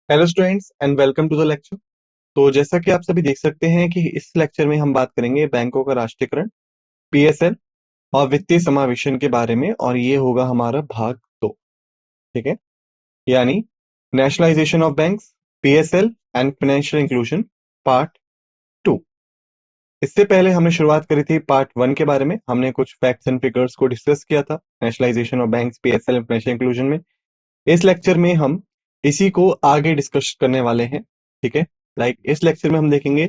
Hello students and welcome to the lecture. तो जैसा कि आप सभी देख सकते हैं कि इस लेक्चर में हम बात करेंगे बैंकों का राष्ट्रीयकरण, पीएसएल और वित्तीय समावेशन के बारे में, और ये होगा हमारा भाग 2। ठीक है, यानी nationalisation of banks, PSL and financial inclusion, part 2। इससे पहले हमने शुरुआत करी थी पार्ट 1 के बारे में। हमने कुछ फैक्ट्स एंड फिगर्स को डिस्कस किया था nationalisation of banks, PSL and financial inclusion में। इस लेक्चर में हम इसी को आगे डिस्कस करने वाले हैं। ठीक है, इस लेक्चर में हम देखेंगे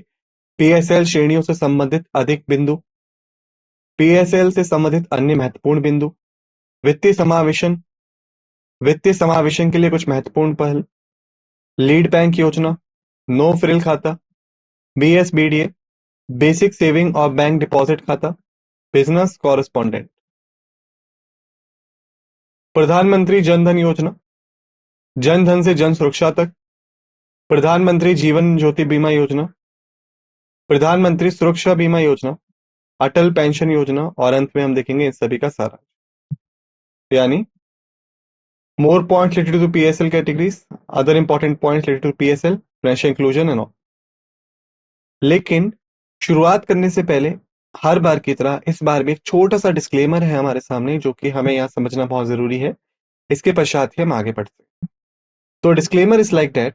पीएसएल श्रेणियों से संबंधित अधिक बिंदु, पीएसएल से संबंधित अन्य महत्वपूर्ण बिंदु, वित्तीय समावेशन, वित्तीय समावेशन के लिए कुछ महत्वपूर्ण पहल, लीड बैंक योजना, नो फ्रिल खाता, बीएसबीडीए, बेसिक सेविंग और बैंक डिपॉजिट खाता, बिजनेस कॉरेस्पॉन्डेंट, प्रधानमंत्री जन धन योजना, जन धन से जन सुरक्षा तक, प्रधानमंत्री जीवन ज्योति बीमा योजना, प्रधानमंत्री सुरक्षा बीमा योजना, अटल पेंशन योजना, और अंत में हम देखेंगे इन सभी का सारांश। यानी more points related to PSL categories, other important points related to PSL, financial inclusion and all। लेकिन शुरुआत करने से पहले हर बार की तरह इस बार भी एक छोटा सा डिस्क्लेमर है हमारे सामने, जो कि हमें यहाँ समझना बहुत जरूरी है। इसके पश्चात ही हम आगे बढ़ते हैं। तो disclaimer is like that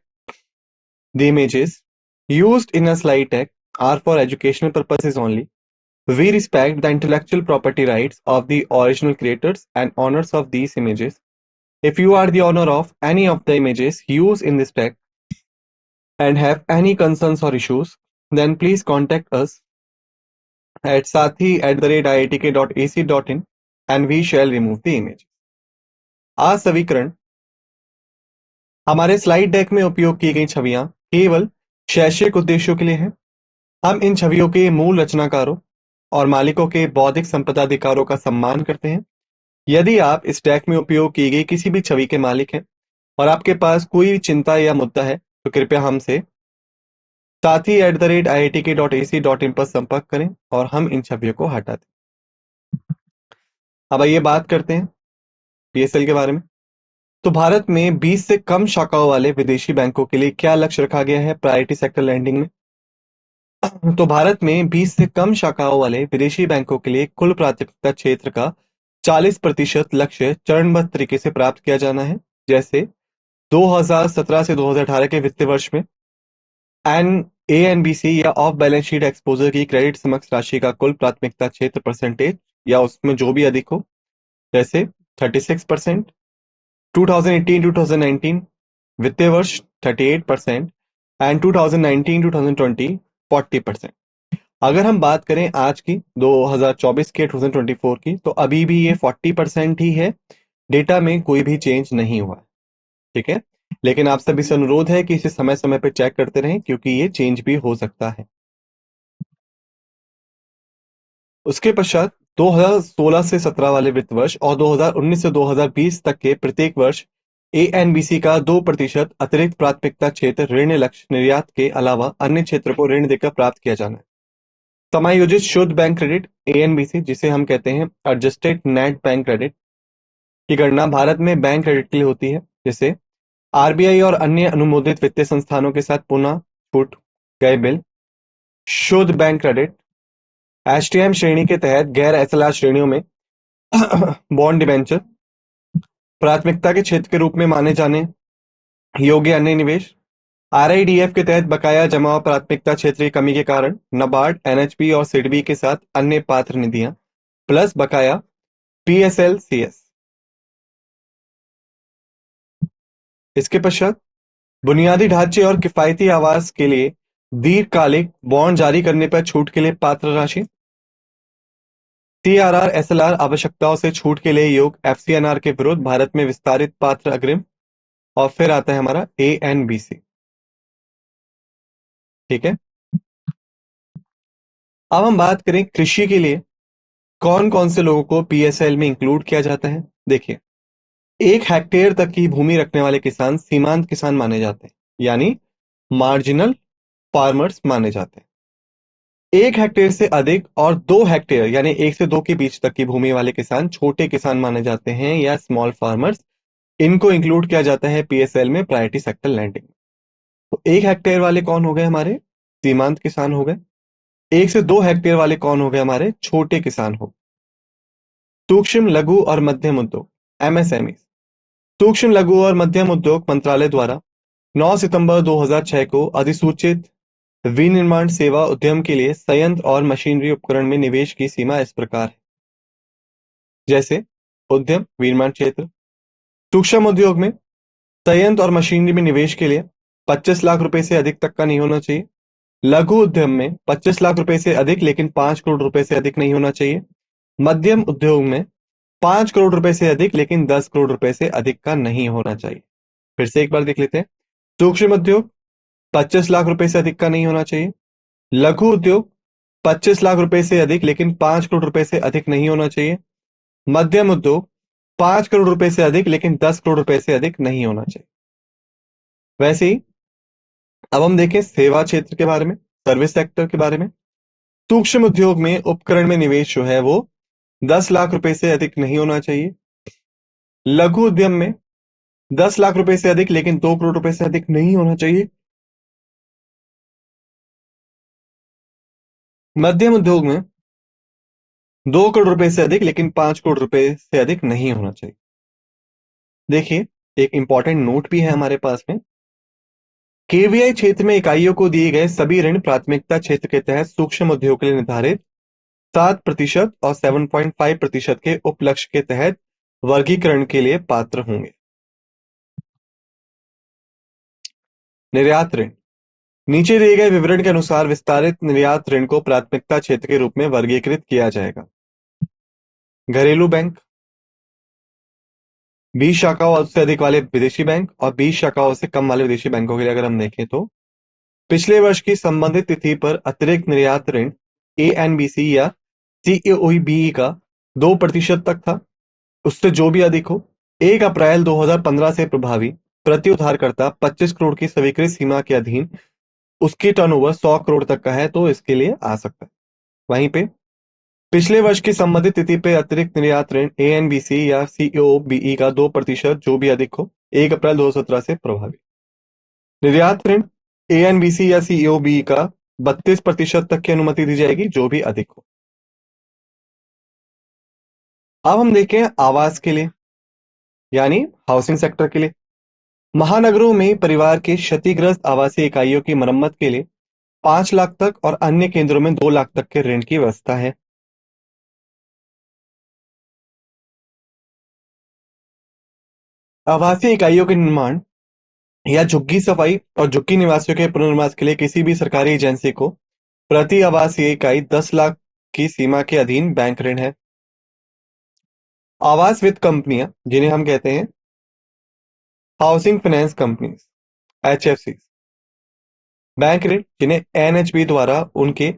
the images used in a slide deck are for educational purposes only. We respect the intellectual property rights of the original creators and owners of these images. If you are the owner of any of the images used in this deck and have any concerns or issues, then please contact us at sathi@iitk.ac.in and we shall remove the image। आज सवीकरण हमारे slide deck में उपयोग की गई छवियां केवल शैक्षिक उद्देश्यों के लिए हैं। हम इन छवियों के मूल रचनाकारों और मालिकों के बौद्धिक संपदा अधिकारों का सम्मान करते हैं। यदि आप इस डेक में उपयोग की गई किसी भी छवि के मालिक हैं और आपके पास कोई चिंता या मुद्दा है, तो कृपया हमसे sathi@iitk.ac.in पर संपर्क करें और हम इन छवियों को हटा दें। अब आइए बात करते हैं पीएसएल के बारे में। तो भारत में 20 से कम शाखाओं वाले विदेशी बैंकों के लिए क्या लक्ष्य रखा गया है प्रायोरिटी सेक्टर लैंडिंग में? तो भारत में 20 से कम शाखाओं वाले विदेशी बैंकों के लिए कुल प्राथमिकता क्षेत्र का 40% लक्ष्य चरणबद्ध तरीके से प्राप्त किया जाना है। जैसे 2017 से 2018 के वित्तीय वर्ष में एएनबीसी या ऑफ बैलेंस शीट एक्सपोजर की क्रेडिट समक्ष राशि का कुल प्राथमिकता क्षेत्र परसेंटेज या उसमें जो भी अधिक हो, जैसे 36%, 2018-2019 वित्तीय वर्ष 38% एंड 2019-2020 40%। अगर हम बात करें आज की 2024 के 2024 की, तो अभी भी ये 40% ही है। डेटा में कोई भी चेंज नहीं हुआ। ठीक है, लेकिन आप सभी से अनुरोध है कि इसे समय समय पर चेक करते रहें, क्योंकि ये चेंज भी हो सकता है। उसके पश्चात 2016 से 17 वाले वित्त वर्ष और 2019 से 2020 तक के प्रत्येक वर्ष एएनबीसी का 2% अतिरिक्त प्राथमिकता क्षेत्र ऋण लक्ष्य निर्यात के अलावा अन्य क्षेत्र को ऋण देकर प्राप्त किया जाना है। समायोजित शुद्ध बैंक क्रेडिट एएनबीसी, जिसे हम कहते हैं एडजस्टेड नेट बैंक क्रेडिट, की गणना भारत में बैंक क्रेडिट के लिए होती है, जिसे आरबीआई और अन्य अनुमोदित वित्तीय संस्थानों के साथ पुनः छूट गए बिल शुद्ध बैंक क्रेडिट एचटीएम श्रेणी के तहत गैर एसएलआर श्रेणियों में बॉन्ड डिबेंचर प्राथमिकता के क्षेत्र के रूप में माने जाने योग्य अन्य निवेश आरआईडीएफ के तहत बकाया जमा और प्राथमिकता क्षेत्र की कमी के कारण नाबार्ड, एनएचबी और सिडबी के साथ अन्य पात्र निधियां प्लस बकाया पीएसएलसीएस। इसके पश्चात बुनियादी ढांचे और किफायती आवास के लिए दीर्घकालिक बॉन्ड जारी करने पर छूट के लिए पात्र राशि, सीआरआर एसएलआर आवश्यकताओं से छूट के लिए योग्य एफसीएनआर के विरुद्ध भारत में विस्तारित पात्र अग्रिम, और फिर आता है हमारा एएनबीसी। ठीक है, अब हम बात करें कृषि के लिए कौन कौन से लोगों को पीएसएल में इंक्लूड किया जाता है। देखिए, 1 हेक्टेयर तक की भूमि रखने वाले किसान सीमांत किसान माने जाते हैं, यानी मार्जिनल फार्मर्स माने जाते हैं। 1 हेक्टेयर से अधिक और 2 हेक्टेयर यानी 1 से 2 के बीच तक की भूमि वाले किसान छोटे किसान माने जाते हैं या स्मॉल फार्मर्स। इनको इंक्लूड किया जाता है पीएसएल में प्रायोरिटी सेक्टर लैंडिंग। तो 1 हेक्टेयर वाले कौन हो गए हमारे? सीमांत किसान हो गए। 1 से 2 हेक्टेयर वाले कौन हो गए? हमारे छोटे किसान हो। सूक्ष्म लघु और मध्यम उद्योग, एमएसएमई। सूक्ष्म लघु और मध्यम उद्योग मंत्रालय द्वारा 9 सितंबर 2006 को अधिसूचित विनिर्माण सेवा उद्यम के लिए संयंत्र और मशीनरी उपकरण में निवेश की सीमा इस प्रकार है। जैसे उद्यम विनिर्माण क्षेत्र, सूक्ष्म उद्योग में संयंत्र और मशीनरी में निवेश के लिए 25 लाख रुपए से अधिक तक का नहीं होना चाहिए। लघु उद्यम में 25 लाख रुपए से अधिक लेकिन 5 करोड़ रुपए से अधिक नहीं होना चाहिए। मध्यम उद्योग में 5 करोड़ रुपए से अधिक लेकिन 10 करोड़ रुपए से अधिक का नहीं होना चाहिए। फिर से एक बार देख लेते हैं। सूक्ष्म उद्योग 25 लाख रुपए से अधिक का नहीं होना चाहिए। लघु उद्योग 25 लाख रुपए से अधिक लेकिन 5 करोड़ रुपए से अधिक नहीं होना चाहिए। मध्यम उद्योग 5 करोड़ रुपए से अधिक लेकिन 10 करोड़ रुपए से अधिक नहीं होना चाहिए। वैसे ही अब हम देखें सेवा क्षेत्र के बारे में, सर्विस सेक्टर के बारे में। सूक्ष्म उद्योग में उपकरण में निवेश जो है वो 10 लाख रुपए से अधिक नहीं होना चाहिए। लघु उद्यम में 10 लाख रुपए से अधिक लेकिन 2 करोड़ रुपए से अधिक नहीं होना चाहिए। मध्यम उद्योग में 2 करोड़ रुपए से अधिक लेकिन 5 करोड़ रुपए से अधिक नहीं होना चाहिए। देखिए, एक इंपॉर्टेंट नोट भी है हमारे पास में। केवीआई क्षेत्र में इकाइयों को दिए गए सभी ऋण प्राथमिकता क्षेत्र के तहत सूक्ष्म उद्योग के लिए निर्धारित 7% और 7.5% के उपलक्ष्य के तहत वर्गीकरण के लिए पात्र होंगे। निर्यात ऋण नीचे दिए गए विवरण के अनुसार विस्तारित निर्यात ऋण को प्राथमिकता क्षेत्र के रूप में वर्गीकृत किया जाएगा। घरेलू बैंक, 20 शाखाओं से अधिक वाले विदेशी बैंक और 20 शाखाओं से कम वाले विदेशी बैंकों के लिए अगर हम देखें तो पिछले वर्ष की संबंधित तिथि पर अतिरिक्त निर्यात ऋण एएनबीसी या सीओईबीई का 2% तक था। उससे जो भी अधिक हो 1 अप्रैल 2015 से प्रभावी प्रति उधारकर्ता 25 करोड़ की स्वीकृत सीमा के अधीन उसकी टर्नओवर 100 करोड़ तक का है तो इसके लिए आ सकता है। वहीं पे पिछले वर्ष की संबंधित तिथि पे अतिरिक्त निर्यात ऋण एएनबीसी या सीओबीई का 2% जो भी अधिक हो 1 अप्रैल 2017 से प्रभावी। निर्यात ऋण एएनबीसी या सीओबीई का 32% तक की अनुमति दी जाएगी जो भी अधिक हो। अब हम देखें आवास के लिए यानी हाउसिंग सेक्टर के लिए। महानगरों में परिवार के क्षतिग्रस्त आवासीय इकाइयों की मरम्मत के लिए 5 लाख तक और अन्य केंद्रों में 2 लाख तक के ऋण की व्यवस्था है। आवासीय इकाइयों के निर्माण या झुग्गी सफाई और झुग्गी निवासियों के पुनर्वास के लिए किसी भी सरकारी एजेंसी को प्रति आवासीय इकाई 10 लाख की सीमा के अधीन बैंक ऋण है। आवास वित्त कंपनियां जिन्हें हम कहते हैं housing finance companies, HFC, bank ऋण जिन्हें एनएचबी द्वारा उनके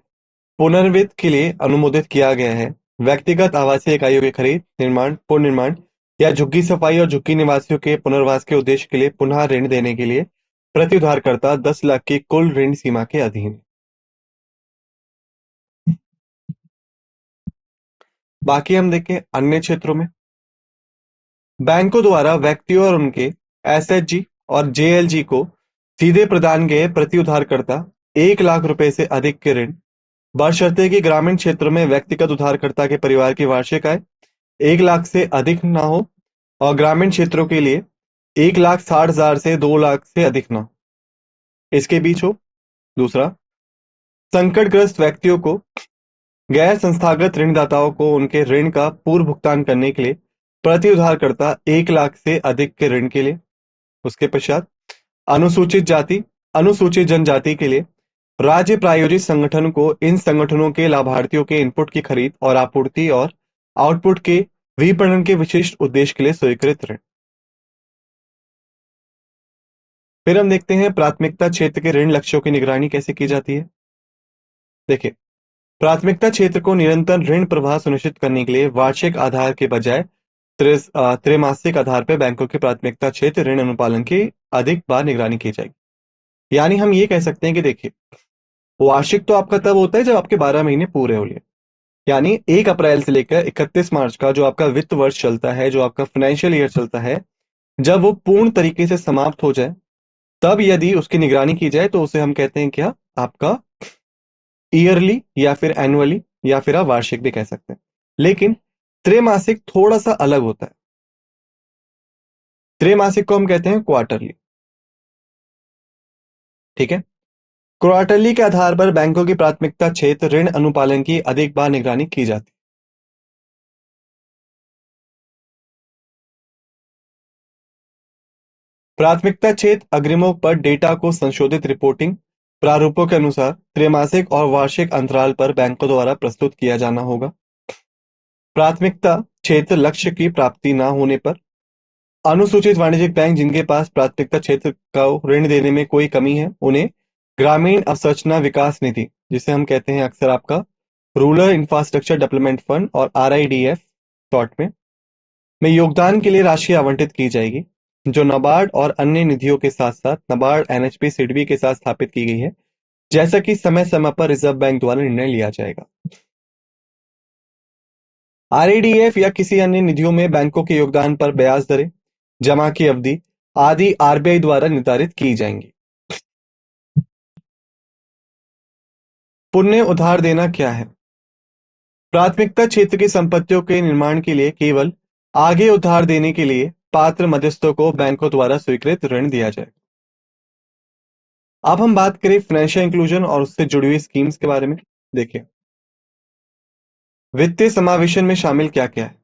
पुनर्वित्त के लिए अनुमोदित किया गया है। व्यक्तिगत आवासीय इकाइयों की खरीद, निर्माण, पुनर्निर्माण या झुग्गी सफाई और झुग्गी निवासियों के पुनर्वास के उद्देश्य के लिए पुनः ऋण देने के लिए प्रति उधारकर्ता 10 लाख की कुल ऋण सीमा के अधीन है। बाकी हम देखें अन्य क्षेत्रों में बैंकों द्वारा व्यक्तियों और उनके एसएचजी और जेएलजी को सीधे प्रदान गए प्रति उधारकर्ता 1 लाख रुपए से अधिक के ऋण बशर्ते कि ग्रामीण क्षेत्रों में व्यक्तिगत उधारकर्ता के परिवार की वार्षिक आय 1 लाख से अधिक ना हो और ग्रामीण क्षेत्रों के लिए 1,60,000 से 2 लाख से अधिक ना हो, इसके बीच हो। दूसरा, संकटग्रस्त व्यक्तियों को गैर संस्थागत ऋणदाताओं को उनके ऋण का पूर्व भुगतान करने के लिए प्रति उधारकर्ता 1 लाख से अधिक के ऋण के लिए। उसके पश्चात अनुसूचित जाति, अनुसूचित जनजाति के लिए राज्य प्रायोजित संगठन को इन संगठनों के लाभार्थियों के इनपुट की खरीद और आपूर्ति और आउटपुट के विपणन के विशिष्ट उद्देश्य के लिए स्वीकृत ऋण। फिर हम देखते हैं प्राथमिकता क्षेत्र के ऋण लक्ष्यों की निगरानी कैसे की जाती है। देखिए, प्राथमिकता क्षेत्र को निरंतर ऋण प्रवाह सुनिश्चित करने के लिए वार्षिक आधार के बजाय त्रैमासिक आधार पर बैंकों के प्राथमिकता क्षेत्र ऋण अनुपालन की अधिक बार निगरानी की जाएगी। यानी हम ये कह सकते हैं कि देखिए, वार्षिक तो आपका तब होता है जब आपके 12 महीने पूरे हो लिए, यानी 1 अप्रैल से लेकर 31 मार्च का जो आपका वित्त वर्ष चलता है, जो आपका फाइनेंशियल ईयर चलता है, जब वो पूर्ण तरीके से समाप्त हो जाए तब यदि उसकी निगरानी की जाए तो उसे हम कहते हैं क्या, आपका ईयरली या फिर एनुअली या फिर आप वार्षिक भी कह सकते हैं। लेकिन त्रैमासिक थोड़ा सा अलग होता है। त्रैमासिक को हम कहते हैं क्वार्टरली। ठीक है। क्वार्टरली के आधार पर बैंकों की प्राथमिकता क्षेत्र ऋण अनुपालन की अधिक बार निगरानी की जाती है। प्राथमिकता क्षेत्र अग्रिमों पर डेटा को संशोधित रिपोर्टिंग प्रारूपों के अनुसार त्रैमासिक और वार्षिक अंतराल पर बैंकों द्वारा प्रस्तुत किया जाना होगा। प्राथमिकता क्षेत्र लक्ष्य की प्राप्ति न होने पर अनुसूचित वाणिज्यिक बैंक जिनके पास प्राथमिकता क्षेत्र को ऋण देने में कोई कमी है, उन्हें ग्रामीण अवसंरचना विकास निधि, जिसे हम कहते हैं अक्सर आपका रूरल इंफ्रास्ट्रक्चर डेवलपमेंट फंड और RIDF शॉर्ट में योगदान के लिए राशि आवंटित की जाएगी, जो नाबार्ड और अन्य निधियों के साथ साथ नाबार्ड NHB सिडबी के साथ स्थापित की गई है, जैसा कि समय समय पर रिजर्व बैंक द्वारा निर्णय लिया जाएगा। RIDF या किसी अन्य निधियों में बैंकों के योगदान पर ब्याज दरें, जमा की अवधि आदि RBI द्वारा निर्धारित की जाएंगी। पुनः उधार देना क्या है? प्राथमिकता क्षेत्र की संपत्तियों के निर्माण के लिए केवल आगे उधार देने के लिए पात्र मध्यस्थों को बैंकों द्वारा स्वीकृत ऋण दिया जाएगा। अब हम बात करें फाइनेंशियल इंक्लूजन और उससे जुड़ी हुई स्कीम्स के बारे में। देखिए, वित्तीय समावेशन में शामिल क्या क्या है?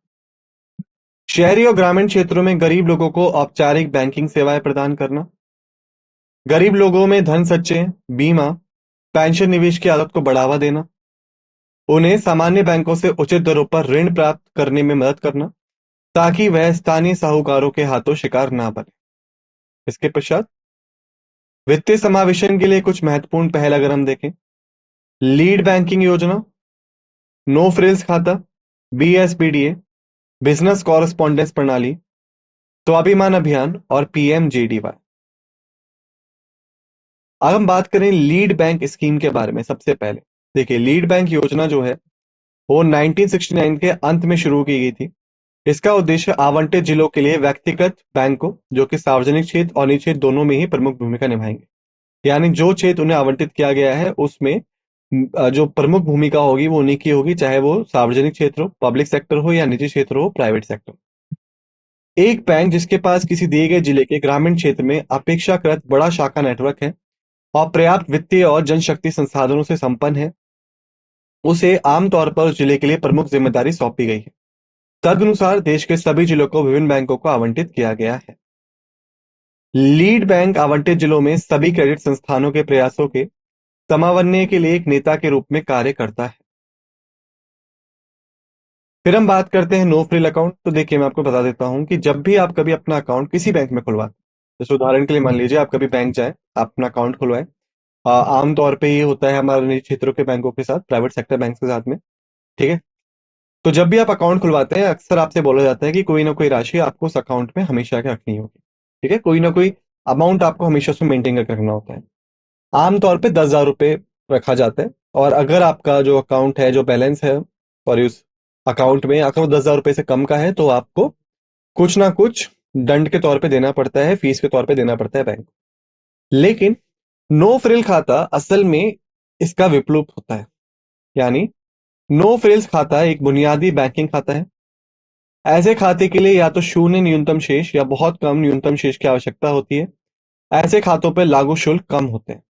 शहरी और ग्रामीण क्षेत्रों में गरीब लोगों को औपचारिक बैंकिंग सेवाएं प्रदान करना, गरीब लोगों में धन संचय, बीमा, पेंशन निवेश की आदत को बढ़ावा देना, उन्हें सामान्य बैंकों से उचित दरों पर ऋण प्राप्त करने में मदद करना, ताकि वह स्थानीय साहूकारों के हाथों शिकार ना बने। इसके पश्चात वित्तीय समावेशन के लिए कुछ महत्वपूर्ण पहल अगर हम देखें, लीड बैंकिंग योजना, नो फ्रिल्स खाता, BSBDA, बिजनेस कॉरेस्पॉन्डेंस प्रणाली, स्वाभिमान अभियान और PMJDY। अब हम बात करें लीड बैंक स्कीम के बारे में। सबसे पहले देखिए, लीड बैंक योजना जो है वो 1969 के अंत में शुरू की गई थी। इसका उद्देश्य आवंटित जिलों के लिए व्यक्तिगत बैंकों, जो कि सार्वजनिक क्षेत्र और निजी क्षेत्र दोनों में ही प्रमुख भूमिका निभाएंगे, यानी जो क्षेत्र उन्हें आवंटित किया गया है उसमें जो प्रमुख भूमिका होगी वो उन्हीं की होगी, चाहे वो सार्वजनिक क्षेत्र हो, पब्लिक सेक्टर हो या निजी क्षेत्र हो, प्राइवेट सेक्टर। एक बैंक जिसके पास किसी दिए गए जिले के ग्रामीण क्षेत्र में अपेक्षाकृत बड़ा शाखा नेटवर्क है और पर्याप्त वित्तीय और जनशक्ति संसाधनों से संपन्न है, उसे आमतौर पर उस जिले के लिए प्रमुख जिम्मेदारी सौंपी गई है। तदनुसार देश के सभी जिलों को विभिन्न बैंकों को आवंटित किया गया है। लीड बैंक आवंटित जिलों में सभी क्रेडिट संस्थानों के प्रयासों के समन्वय के लिए एक नेता के रूप में कार्य करता है। फिर हम बात करते हैं नो फ्रिल अकाउंट। तो देखिए, मैं आपको बता देता हूं कि जब भी आप कभी अपना अकाउंट किसी बैंक में खुलवाते, जैसे उदाहरण के लिए मान लीजिए आप कभी बैंक जाए, आप अपना अकाउंट खुलवाएं। आमतौर पे ये होता है हमारे निजी क्षेत्रों के बैंकों के साथ, प्राइवेट सेक्टर बैंक के साथ में। ठीक है। तो जब भी आप अकाउंट खुलवाते हैं, अक्सर आपसे बोला जाता है कि कोई ना कोई राशि आपको उस अकाउंट में हमेशा के रखनी होगी। ठीक है, कोई ना कोई अमाउंट आपको हमेशा उसमें मेंटेन करके रखना होता है। आमतौर पे 10,000 रुपये रखा जाता है। और अगर आपका जो अकाउंट है, जो बैलेंस है और उस अकाउंट में अगर वो 10,000 रुपये से कम का है तो आपको कुछ ना कुछ दंड के तौर पे देना पड़ता है, फीस के तौर पे देना पड़ता है बैंक। लेकिन नो फ्रिल खाता असल में इसका विकल्प होता है, यानी नो फ्रिल्स खाता एक बुनियादी बैंकिंग खाता है। ऐसे खाते के लिए या तो शून्य न्यूनतम शेष या बहुत कम न्यूनतम शेष की आवश्यकता होती है। ऐसे खातों पर लागू शुल्क कम होते हैं,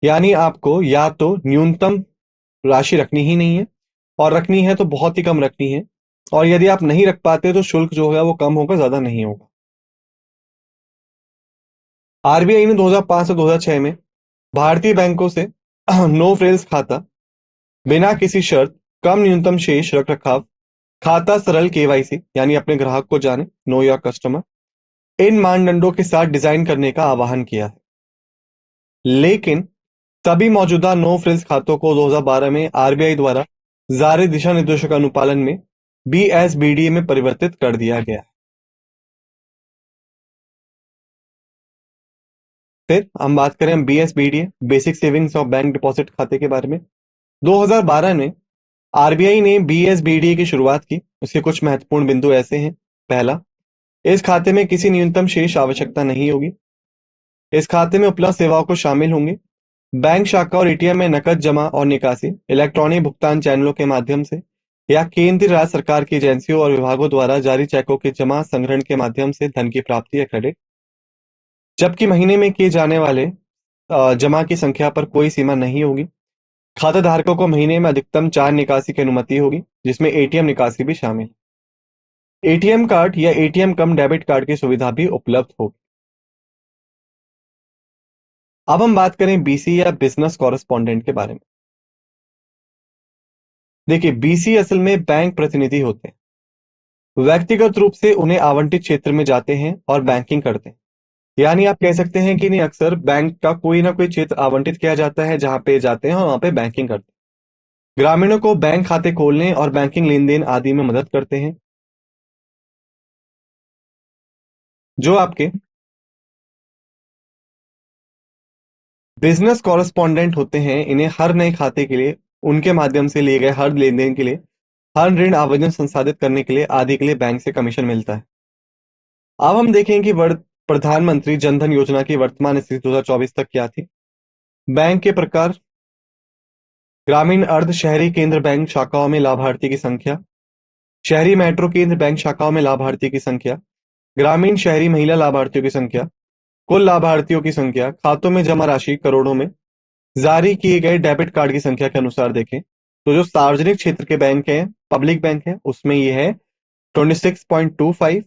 यानी आपको या तो न्यूनतम राशि रखनी ही नहीं है, और रखनी है तो बहुत ही कम रखनी है, और यदि आप नहीं रख पाते तो शुल्क जो होगा वो कम होगा, ज्यादा नहीं होगा। RBI ने 2005 से 2006 में भारतीय बैंकों से नो फ्रिल्स खाता, बिना किसी शर्त, कम न्यूनतम शेष रख रखाव, खाता सरल KYC यानी अपने ग्राहक को जाने, नो योर कस्टमर, इन मानदंडों के साथ डिजाइन करने का आह्वान किया है। लेकिन सभी मौजूदा नो फ्रिल्स खातों को 2012 में RBI द्वारा जारी दिशा निर्देशों के अनुपालन में BSBDA में परिवर्तित कर दिया गया। फिर हम बात करें BSBDA, बेसिक सेविंग्स और बैंक डिपॉजिट खाते के बारे में। 2012 में RBI ने BSBDA की शुरुआत की। उसके कुछ महत्वपूर्ण बिंदु ऐसे हैं। पहला, इस खाते में किसी न्यूनतम शेष आवश्यकता नहीं होगी। इस खाते में उपलब्ध सेवाओं को शामिल होंगे बैंक शाखा और एटीएम में नकद जमा और निकासी, इलेक्ट्रॉनिक भुगतान चैनलों के माध्यम से या केंद्रीय राज्य सरकार की एजेंसियों और विभागों द्वारा जारी चेकों के जमा संग्रहण के माध्यम से धन की प्राप्ति या क्रेडिट। जबकि महीने में किए जाने वाले जमा की संख्या पर कोई सीमा नहीं होगी। खाता धारकों को महीने में अधिकतम 4 निकासी की अनुमति होगी, जिसमें एटीएम निकासी भी शामिल है। एटीएम कार्ड या एटीएम कम डेबिट कार्ड की सुविधा भी उपलब्ध होगी। अब हम बात करें बीसी या बिजनेस कॉरेस्पॉन्डेंट के बारे में। देखिए, बीसी असल में बैंक प्रतिनिधि होते हैं। व्यक्तिगत रूप से उन्हें आवंटित क्षेत्र में जाते हैं और बैंकिंग करते हैं। यानी आप कह सकते हैं कि इन्हें अक्सर बैंक का कोई ना कोई क्षेत्र आवंटित किया जाता है, जहां पे जाते हैं और वहां पे बैंकिंग करते हैं। ग्रामीणों को बैंक खाते खोलने और बैंकिंग लेन-देन आदि में मदद करते हैं। जो आपके बिजनेस कॉरेस्पॉन्डेंट होते हैं, इन्हें हर नए खाते के लिए, उनके माध्यम से लिए गए हर लेन-देन के लिए, हर ऋण आवेदन संसाधित करने के लिए आदि के लिए बैंक से कमीशन मिलता है। अब हम देखें कि प्रधानमंत्री जनधन योजना की वर्तमान स्थिति 2024 तक क्या थी। बैंक के प्रकार: ग्रामीण अर्ध शहरी केंद्र बैंक शाखाओं में लाभार्थी की संख्या, शहरी मेट्रो केंद्र बैंक शाखाओं में लाभार्थी की संख्या, ग्रामीण शहरी महिला लाभार्थियों की संख्या, कुल लाभार्थियों की संख्या, खातों में जमा राशि करोड़ों में, जारी किए गए डेबिट कार्ड की संख्या के अनुसार देखें तो जो सार्वजनिक क्षेत्र के बैंक हैं, पब्लिक बैंक है, उसमें ये है 26.25,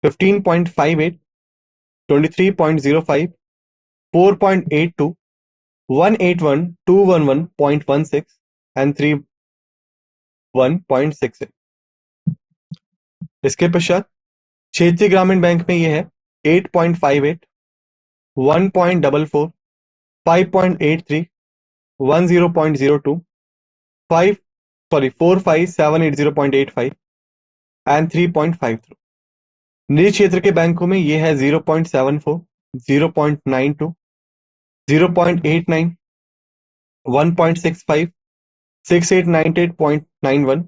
15.58, 23.05, 4.82, 181, 211.16 एंड 31.68। इसके पश्चात क्षेत्रीय ग्रामीण बैंक में यह है 8.58, 1.44, 5.83, 10.02, 45780.85 एंड 3.53। निजी क्षेत्र के बैंकों में यह है 0.74, 0.92, 0.89, 1.65, 6898.91,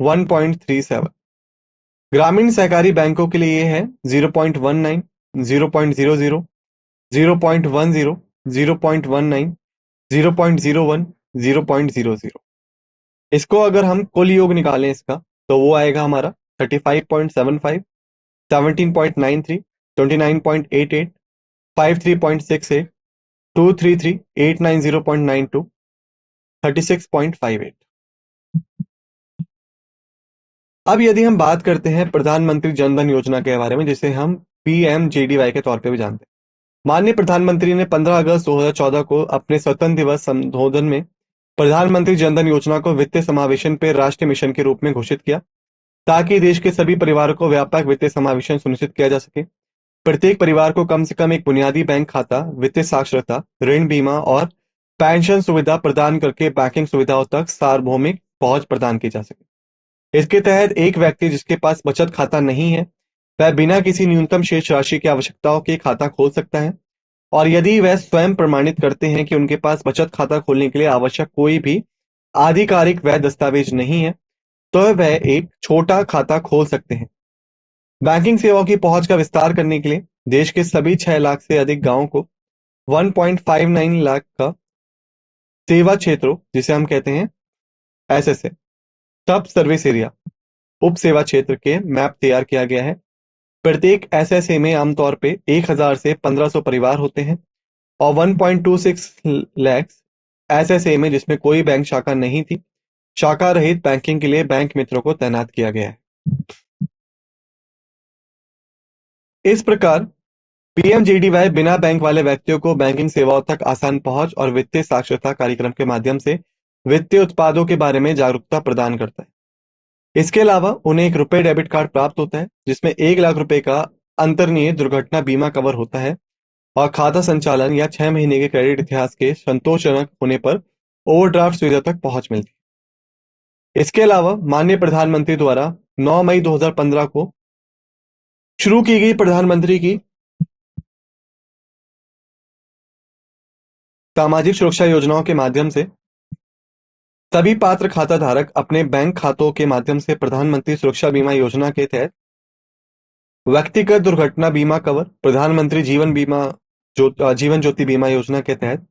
1.37। ग्रामीण सहकारी बैंकों के लिए यह है 0.19, 0.00, 0.10, 0.19, 0.01, 0.00। इसको अगर हम कुल योग निकालें इसका, तो वो आएगा हमारा 35.75, 17.93, 29.88, 53.68, 233, 890.92, 36.58। अब यदि हम बात करते हैं प्रधानमंत्री जनधन योजना के बारे में, जिसे हम पीएमजेडीवाई के तौर पे भी जानते हैं। माननीय प्रधानमंत्री ने 15 अगस्त 2014 को अपने स्वतंत्र दिवस संबोधन में प्रधानमंत्री जनधन योजना को वित्तीय समावेशन पर राष्ट्रीय मिशन के रूप में घोषित किया, ताकि देश के सभी परिवारों को व्यापक वित्तीय समावेशन सुनिश्चित किया जा सके। प्रत्येक परिवार को कम से कम एक बुनियादी बैंक खाता, वित्तीय साक्षरता, ऋण बीमा और पेंशन सुविधा प्रदान करके बैंकिंग सुविधाओं तक सार्वभौमिक पहुंच प्रदान की जा सके। इसके तहत एक व्यक्ति जिसके पास बचत खाता नहीं है, वह बिना किसी न्यूनतम शेष राशि की आवश्यकताओं के खाता खोल सकता है, और यदि वह स्वयं प्रमाणित करते हैं कि उनके पास बचत खाता खोलने के लिए आवश्यक कोई भी आधिकारिक वैध दस्तावेज नहीं है, तो वह एक छोटा खाता खोल सकते हैं। बैंकिंग सेवाओं की पहुंच का विस्तार करने के लिए देश के सभी 6 लाख से अधिक गांवों को 1.59 लाख का सेवा क्षेत्रों, जिसे हम कहते हैं एसएसए, सब सर्विस एरिया, उप सेवा क्षेत्र के मैप तैयार किया गया है। प्रत्येक एसएसए में आमतौर पे 1000 से 1500 परिवार होते हैं, और 1.26 लाख एसएसए में, जिसमें कोई बैंक शाखा नहीं थी, शाखा रहित बैंकिंग के लिए बैंक मित्रों को तैनात किया गया है। इस प्रकार पीएमजेडीवाई बिना बैंक वाले व्यक्तियों को बैंकिंग सेवाओं तक आसान पहुंच और वित्तीय साक्षरता कार्यक्रम के माध्यम से वित्तीय उत्पादों के बारे में जागरूकता प्रदान करता है। इसके अलावा उन्हें एक रुपए डेबिट कार्ड प्राप्त होता है, जिसमें 1 लाख रुपए का अंतर्निहित दुर्घटना बीमा कवर होता है, और खाता संचालन या 6 महीने के क्रेडिट इतिहास के संतोषजनक होने पर ओवरड्राफ्ट सुविधा तक पहुंच मिलती है। इसके अलावा माननीय प्रधानमंत्री द्वारा 9 मई 2015 को शुरू की गई प्रधानमंत्री की सामाजिक सुरक्षा योजनाओं के माध्यम से सभी पात्र खाता धारक अपने बैंक खातों के माध्यम से प्रधानमंत्री सुरक्षा बीमा योजना के तहत व्यक्तिगत दुर्घटना बीमा कवर प्रधानमंत्री जीवन ज्योति बीमा योजना के तहत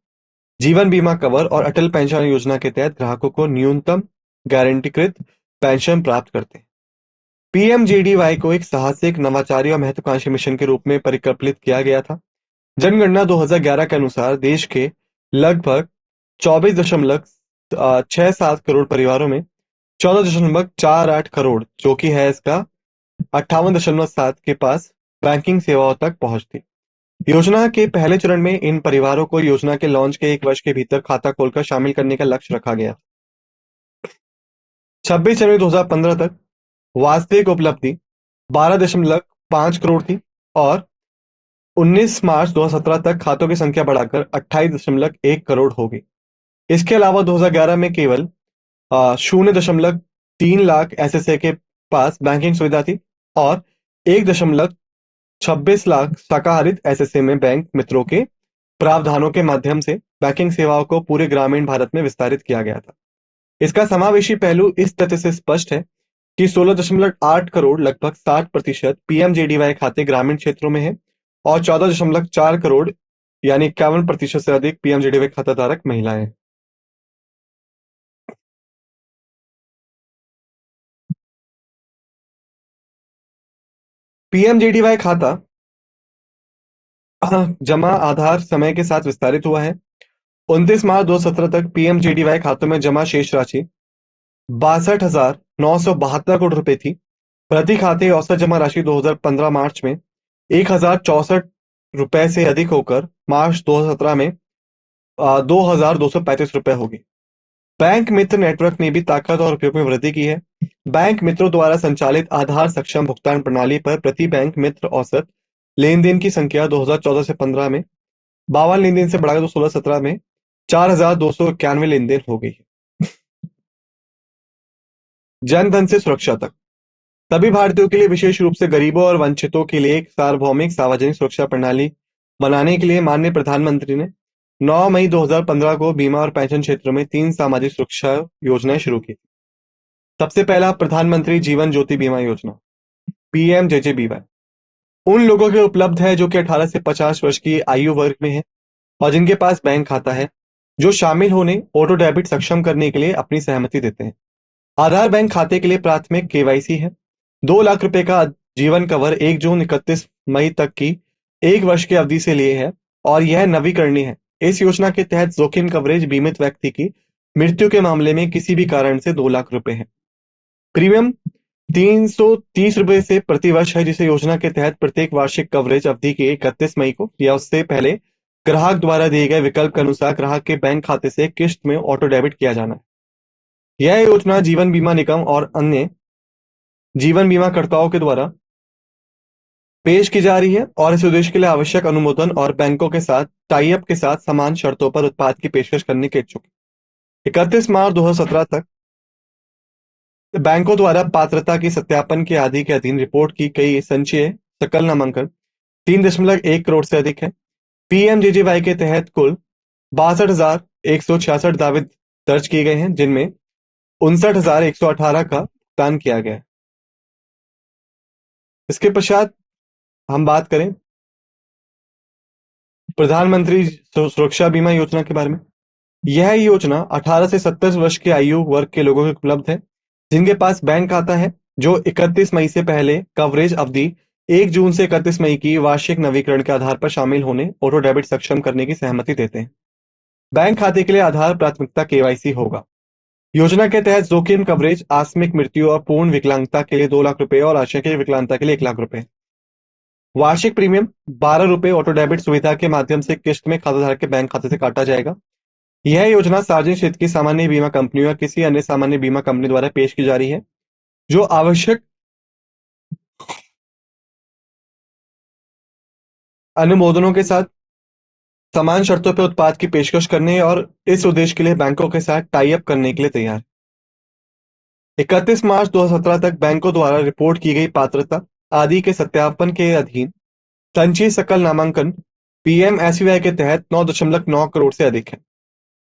जीवन बीमा कवर और अटल पेंशन योजना के तहत ग्राहकों को न्यूनतम गारंटीकृत पेंशन प्राप्त करते हैं। पीएमजेडीवाई को एक साहसिक, नवाचारी और महत्वाकांक्षी मिशन के रूप में परिकल्पित किया गया था। जनगणना 2011 के अनुसार देश के लगभग 24.67 करोड़ परिवारों में 14.48 करोड़, जो कि है इसका 58.7 के पास बैंकिंग सेवाओं तक पहुंच थी। योजना के पहले चरण में इन परिवारों को योजना के लॉन्च के 1 वर्ष के भीतर खाता खोलकर शामिल करने का लक्ष्य रखा गया। 26 जनवरी 2015 तक वास्तविक उपलब्धि 12.5 करोड़ थी और 19 मार्च 2017 तक खातों की संख्या बढ़ाकर 28.1 करोड़ हो गई। इसके अलावा 2011 में केवल 0.3 लाख एसएसए के पास बैंकिंग सुविधा थी और 1.26 लाख शाकाहारित एसएसए में बैंक मित्रों के प्रावधानों के माध्यम से बैंकिंग सेवाओं को पूरे ग्रामीण भारत में विस्तारित किया गया था। इसका समावेशी पहलू इस तथ्य से स्पष्ट है कि 16.8 करोड़, लगभग 60% पीएमजेडीवाई खाते ग्रामीण क्षेत्रों में है और 14.4 करोड़ यानी 51% से अधिक पीएमजेडीवाई खाता धारक महिलाएं हैं। पीएमजेडीवाई खाता जमा आधार समय के साथ विस्तारित हुआ है। 29 मार्च 2017 तक पीएमजेडीवाई खातों में जमा शेष राशि 62,972 करोड़ रुपए थी। प्रति खाते औसत जमा राशि 2015 मार्च में 1,064 रुपए से अधिक होकर मार्च 2017 में 2,235 रुपए होगी। बैंक मित्र नेटवर्क ने भी ताकत और उपयोग में वृद्धि की है। बैंक मित्रों द्वारा संचालित आधार सक्षम भुगतान प्रणाली पर प्रति बैंक मित्र औसत लेन-देन की संख्या 2014 से 15 में 52 लेन-देन से बढ़ाकर 16-17 में 4,291 लेन-देन हो गई है। जन धन से सुरक्षा तक सभी भारतीयों के लिए, विशेष रूप से गरीबों और वंचितों के लिए एक सार्वभौमिक सार्वजनिक सुरक्षा प्रणाली बनाने के लिए माननीय प्रधानमंत्री ने 9 मई 2015 को बीमा और पेंशन क्षेत्र में 3 सामाजिक सुरक्षा योजनाएं शुरू की। सबसे पहला प्रधानमंत्री जीवन ज्योति बीमा योजना पीएमजेजेबीवाई उन लोगों के उपलब्ध है जो कि 18 से 50 वर्ष की आयु वर्ग में है और जिनके पास बैंक खाता है, जो शामिल होने ऑटो डेबिट सक्षम करने के लिए अपनी सहमति देते हैं। आधार बैंक खाते के लिए प्राथमिक केवाईसी है। 2 लाख रुपए का जीवन कवर 1 जून 31 मई तक की 1 वर्ष की अवधि से लिए है और यह नवीकरणीय है। इस योजना के तहत जोखिम कवरेज बीमित व्यक्ति की मृत्यु के मामले में किसी भी कारण से 2 लाख रुपए है। प्रीमियम 330 रुपए से प्रति वर्ष है, जिसे योजना के तहत प्रत्येक वार्षिक कवरेज अवधि के 31 मई को या उससे पहले ग्राहक द्वारा दिए गए विकल्प के अनुसार ग्राहक के बैंक खाते से किश्त में ऑटो डेबिट किया जाना है। यह योजना जीवन बीमा निगम और अन्य जीवन बीमा कर्ताओं के द्वारा पेश की जा रही है और इस उद्देश्य के लिए आवश्यक अनुमोदन और बैंकों के साथ टाई अप के साथ समान शर्तों पर उत्पाद की पेशकश करने के इच्छुक है। 31 मार्च 2017 तक बैंकों द्वारा पात्रता की सत्यापन के आदि के अधीन रिपोर्ट की गई संचयी सकल नामांकन 3.1 करोड़ से अधिक है। पीएमजेजेवाई के तहत कुल 62,166 दावे दर्ज किए गए हैं, जिनमें 59,118 का भुगतान किया गया है। इसके पश्चात हम बात करें प्रधानमंत्री सुरक्षा बीमा योजना के बारे में। यह योजना 18 से 70 वर्ष के आयु वर्ग के लोगों को उपलब्ध है, जिनके पास बैंक खाता है, जो 31 मई से पहले कवरेज अवधि 1 जून से 31 मई की वार्षिक नवीकरण के आधार पर शामिल होने ऑटो डेबिट सक्षम करने की सहमति देते हैं। बैंक खाते के लिए आधार प्राथमिकता केवाईसी होगा। योजना के तहत जोखिम कवरेज आकस्मिक मृत्यु और पूर्ण विकलांगता के लिए 2 लाख रुपए और आंशिक विकलांगता के लिए 1 लाख रुपए। वार्षिक प्रीमियम 12 रुपए ऑटो डेबिट सुविधा के माध्यम से किश्त में खाताधारक के बैंक खाते से काटा जाएगा। यह योजना सार्वजनिक क्षेत्र की सामान्य बीमा कंपनियों या किसी अन्य सामान्य बीमा कंपनी द्वारा पेश की जा रही है, जो आवश्यक अनुमोदनों के साथ समान शर्तों पर उत्पाद की पेशकश करने और इस उद्देश्य के लिए बैंकों के साथ टाई अप करने के लिए तैयार है। 31 मार्च 2017 तक बैंकों द्वारा रिपोर्ट की गई पात्रता आदि के सत्यापन के अधीन संचयी सकल नामांकन पीएमएसबीवाई के तहत 9.9 करोड़ से अधिक है।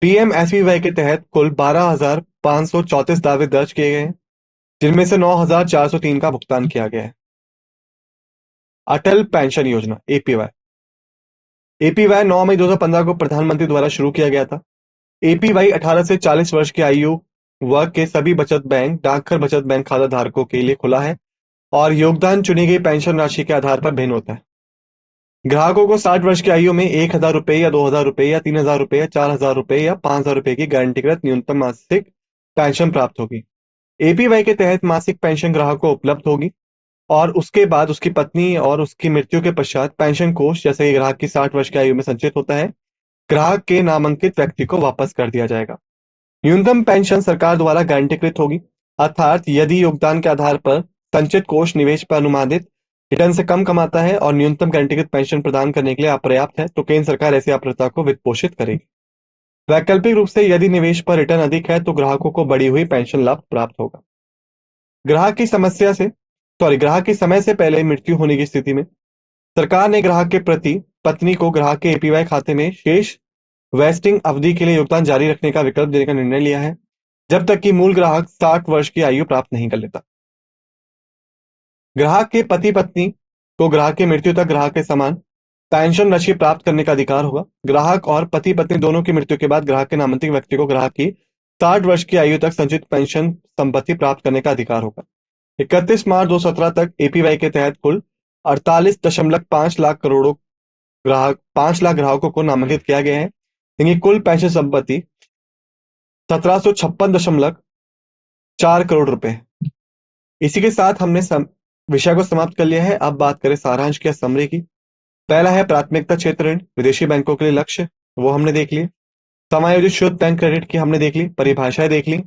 पीएमएसबीवाई के तहत कुल 12,534 दावे दर्ज किए गए हैं, जिनमें से 9,403 का भुगतान किया गया है। अटल पेंशन योजना एपीवाई। एपीवाई 9 मई 2015 को प्रधानमंत्री द्वारा शुरू किया गया था। एपीवाई 18 से 40 वर्ष की आयु वर्ग के सभी बचत बैंक, डाकघर बचत बैंक खाता धारकों के लिए खुला है और योगदान चुनी गई पेंशन राशि के आधार पर भिन्न होता है। ग्राहकों को 60 वर्ष की आयु में 1,000 रुपए या 2,000 रुपए या 3,000 रुपए या 4,000 रुपए या 5,000 रुपए की गारंटीकृत न्यूनतम मासिक पेंशन प्राप्त होगी। एपीवाई के तहत मासिक पेंशन ग्राहक को उपलब्ध होगी और उसके बाद उसकी पत्नी और उसकी मृत्यु के पश्चात पेंशन कोष, जैसे कि ग्राहक की 60 वर्ष की आयु में संचित होता है, ग्राहक के नामांकित व्यक्ति को वापस कर दिया जाएगा। न्यूनतम पेंशन सरकार द्वारा गारंटीकृत होगी, अर्थात यदि योगदान के आधार पर संचित कोष निवेश पर अनुमानित रिटर्न से कम कमाता है और न्यूनतम गारंटीकृत पेंशन प्रदान करने के लिए अपर्याप्त है, तो केंद्र सरकार ऐसी अप्रता को वित्त पोषित करेगी। वैकल्पिक रूप से यदि निवेश पर रिटर्न अधिक है तो ग्राहकों को बढ़ी हुई पेंशन लाभ प्राप्त होगा। ग्राहक की समय से पहले मृत्यु होने की स्थिति में सरकार ने ग्राहक के प्रति पत्नी को ग्राहक के एपीवाई खाते में शेष वेस्टिंग अवधि के लिए योगदान जारी रखने का विकल्प देने का निर्णय लिया है, जब तक कि मूल ग्राहक 60 वर्ष की आयु प्राप्त नहीं कर लेता। ग्राहक के पति पत्नी को ग्राहक की मृत्यु तक ग्राहक के समान पेंशन राशि प्राप्त करने का अधिकार होगा। ग्राहक और पति पत्नी दोनों की मृत्यु के बाद ग्राहक के नामांकित व्यक्ति को ग्राहक की 60 वर्ष की आयु तक संचित पेंशन संपत्ति प्राप्त करने का अधिकार होगा। 31 मार्च 2017 तक एपीवाई के तहत कुल 48.5 लाख ग्राहकों को नामांकित किया गया है। इनकी कुल पेंशन संपत्ति 1756.4 करोड़ रुपए है। इसी के साथ हमने विषय को समाप्त कर लिया है। अब बात करें सारांश की, समरी की। पहला है प्राथमिकता क्षेत्र ऋण, विदेशी बैंकों के लिए लक्ष्य, वो हमने देख लिए। समायोजित शुद्ध बैंक क्रेडिट की हमने देख ली, परिभाषाएं देख ली।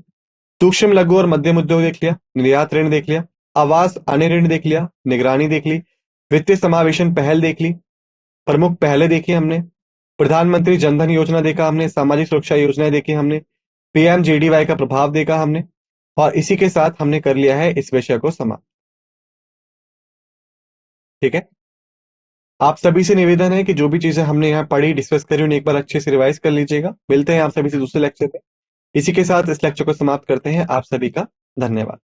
सूक्ष्म लघु और मध्यम उद्योग देख लिया, निर्यात ऋण देख लिया, आवास अन्य ऋण देख लिया, निगरानी देख ली, वित्तीय समावेशन पहल देख ली, प्रमुख पहले देखी हमने, प्रधानमंत्री जनधन योजना देखा हमने, सामाजिक सुरक्षा योजनाएं देखी हमने, पीएमजेडीवाई का प्रभाव देखा हमने, और इसी के साथ हमने कर लिया है इस विषय को समाप्त। ठीक है, आप सभी से निवेदन है कि जो भी चीजें हमने यहाँ पढ़ी, डिस्कस करी, उन्हें एक बार अच्छे से रिवाइज कर लीजिएगा। मिलते हैं आप सभी से दूसरे लेक्चर पे। इसी के साथ इस लेक्चर को समाप्त करते हैं। आप सभी का धन्यवाद।